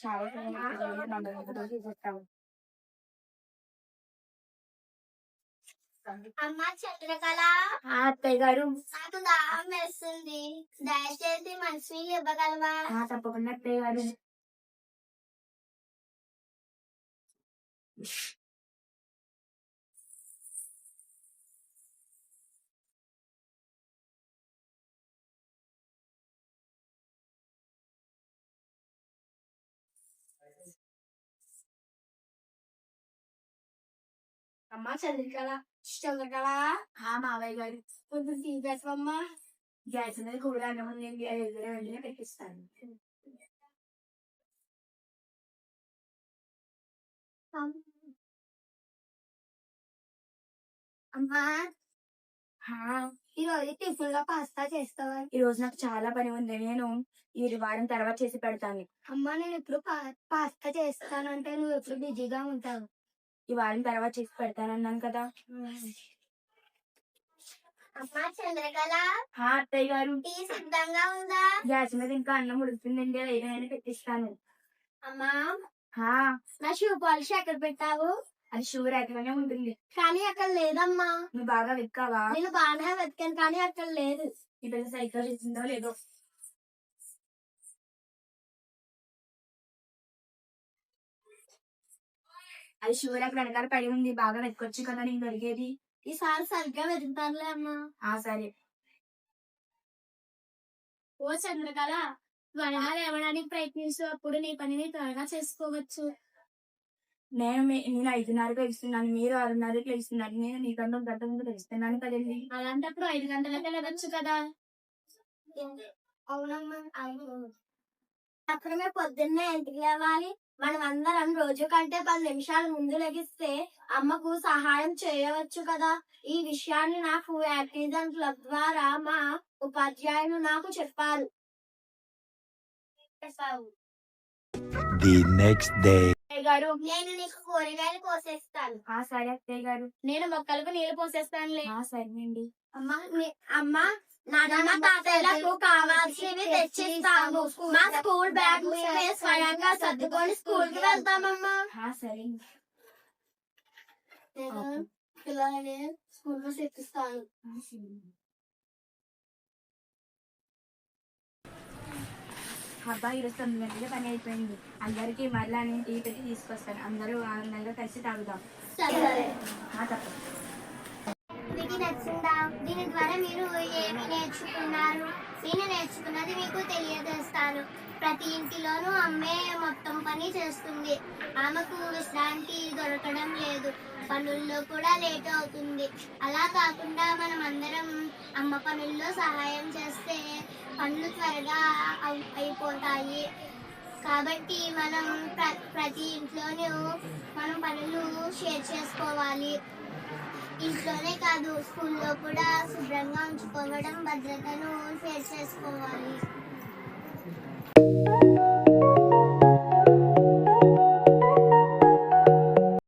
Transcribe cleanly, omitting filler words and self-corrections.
చాలా చేసేస్తాము. అమ్మ చంద్రకళ, అత్తయ్య గారు. నాకు దాహం వేస్తుంది, దయచేసి మంచినీళ్ళు ఇవ్వగలవా? తప్పకుండా అత్తయ్య గారు. అమ్మ చంద్రకళ, చంద్రకళ, మావయ్య గారు. కొంచెం తీసేసమ్మా. గ్యాస్ మీద కూర అన్నం నేను వెంటనే పెట్టిస్తాను. అమ్మా, హా, ఈ రోజు టిఫిన్ లో పాస్తా చేస్తావా? ఈ రోజు నాకు చాలా పని ఉంది. నేను ఈ వారం తర్వాత చేసి పెడతాను. అమ్మా, నేను ఎప్పుడు పాస్తా చేస్తానంటే నువ్వు ఎప్పుడు బిజీగా ఉంటావు. ఈ వారం తర్వాత చేసి పెడతానన్నాను కదా. అమ్మా చంద్రకళ, అత్తయ్య గారు. టీ సిద్ధంగా ఉందా? గ్యాస్ మీద ఇంకా అన్నం ఉడుకుతుందండి, ఏదైనా పెట్టిస్తాను. అమ్మా, నా షూ పాలిష్ ఎక్కడ పెట్టావు? అది షూ ర్యాక్లోనే ఉంటుంది. కానీ అక్కడ లేదమ్మా. నువ్వు బాగా వెక్కావా? నేను బాగానే వెతికాను కానీ అక్కడ లేదు. ఈ పిల్ల సైకిల్ చేసిందో లేదో. అది షూ ర్యాక్ వెనకాల పడి ఉంది, బాగా వెతకొచ్చు కదా నీకు దొరికేది. ఈసారి సరిగ్గా వెతుకుతానులే అమ్మా. సరే. ఓ చంద్రకళ, త్వరగా లేవడానికి ప్రయత్నిస్తూ అప్పుడు నీ పనిని త్వరగా చేసుకోవచ్చు. నేను 5:30కి లేస్తున్నాను, మీరు 6:30కి లేస్తున్నారు. నేను నీకంటే గంట ముందు లేస్తున్నాను కదండి. అలాంటప్పుడు 5 గంటలకే లేవచ్చు కదా. అవునమ్మా, అవును. అప్పుడు మేము పొద్దున్నే ఇంటికి లేవాలి. మనం అందరం రోజు కంటే 10 నిమిషాల ముందు లెగిస్తే అమ్మకు సహాయం చేయవచ్చు కదా. ఈ విషయాన్ని నాకు యాక్టిజం క్లబ్ ద్వారా మా ఉపాధ్యాయులు నాకు చెప్పారు. The next day. గారు, నేను నీకు కూరగాయలు కోసేస్తాను. సరే అత్తయ్య గారు. నేను మొక్కలకు నీళ్లు పోసేస్తానులే. సరేనండి. అమ్మా, నాన్న తాతయ్యలకు కావాల్సినవి తెచ్చిస్తాము. మా స్కూల్ బ్యాగ్ మేమే స్వయంగా సర్దుకొని స్కూల్ కి వెళ్తామమ్మా. సరే. పిల్లలని స్కూల్ లో తెచ్చిస్తాను. అబ్బాయి ఈరోజు 9 గంటలకే పని అయిపోయింది. అందరికి మరలా నేను టీ పెట్టి తీసుకొస్తాను. అందరూ ఆనందంగా కలిసి తాగుదాం. తప్పదు. మీకు నచ్చిందా? దీని ద్వారా మీరు ఏమి నేర్చుకున్నారు? నేను నేర్చుకున్నది మీకు తెలియజేస్తాను. ప్రతి ఇంటిలోనూ అమ్మే మొత్తం పని చేస్తుంది. ఆమెకు విశ్రాంతి దొరకడం లేదు, పనుల్లో కూడా లేట్ అవుతుంది. అలా కాకుండా మనం అందరం అమ్మ పనుల్లో సహాయం చేస్తే పనులు త్వరగా అయిపోతాయి. కాబట్టి మనం ప్రతి ఇంట్లోనూ మనం పనులు షేర్ చేసుకోవాలి. ఇంట్లోనే కాదు, స్కూల్లో కూడా శుభ్రంగా ఉంచుకోవడం, భద్రతను షేర్ చేసుకోవాలి.